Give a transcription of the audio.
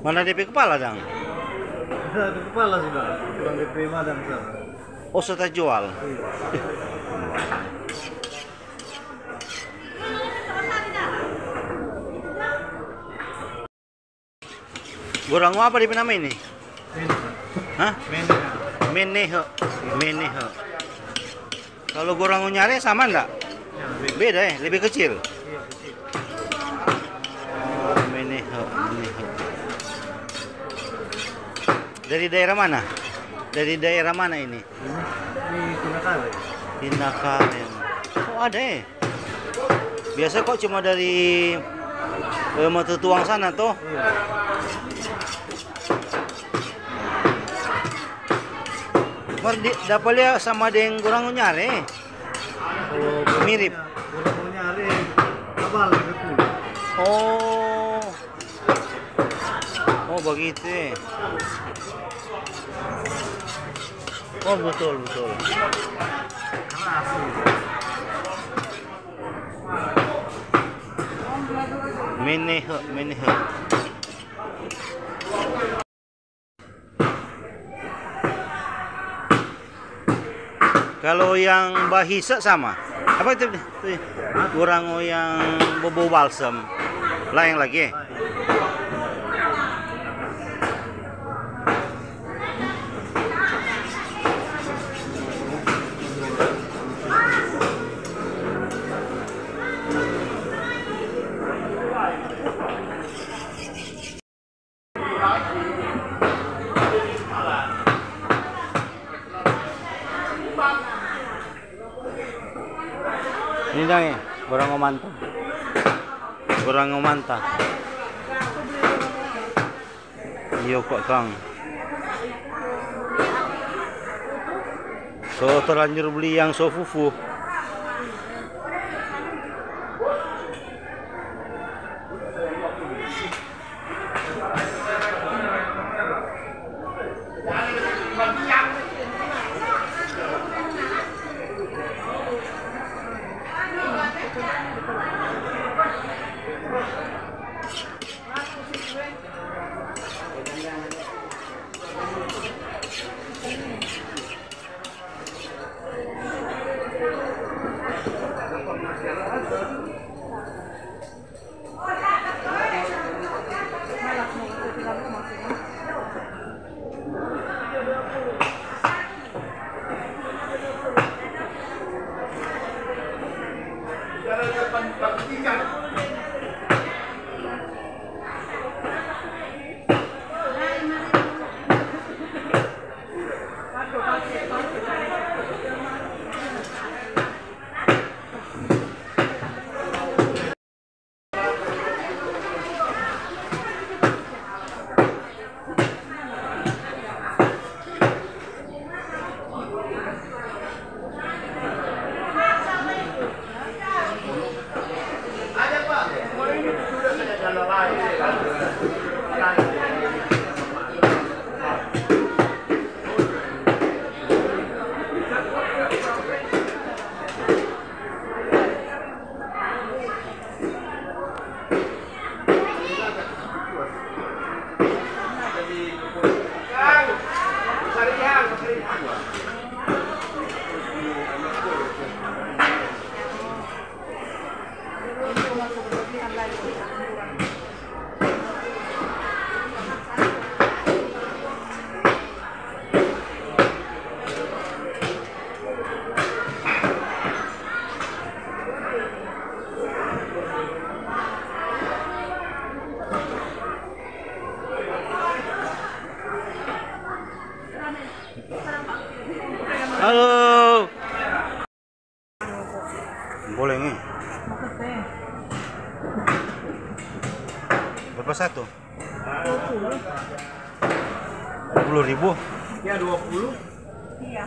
Mana DP kepala, Dang? Ada kepala sudah, kurang DP madam sir. Oh, sudah jual. Gorang apa di nama ini? Hah? Menehe. Menehe. Kalau gorang nyare sama enggak? Beda ya, lebih kecil. Oh, menehe. Menehe. Dari daerah mana? Dari daerah mana ini? Di Tinakare. Tinakare. Oh, ada ya? Biasa kok cuma dari Mata Tuang sana toh? Iya. Dapat lihat sama dengan gorang nyare. Kalau Mirip. Kurang nyari abal gitu. Oh. Oh, begitu ya. Oh, betul, betul. Keras. Menehe, menehe. Kalau yang bahisa sama. Apa itu? Kurang yang bobo balsam. Lain lagi. Ini dang ya, gorang ngomanta. Gorang ngomanta. Iyo kok Kang. So terlanjur beli yang so fufu. Halo. Boleh nih. Berapa satu? 20. 20.000. Ya 20. Iya.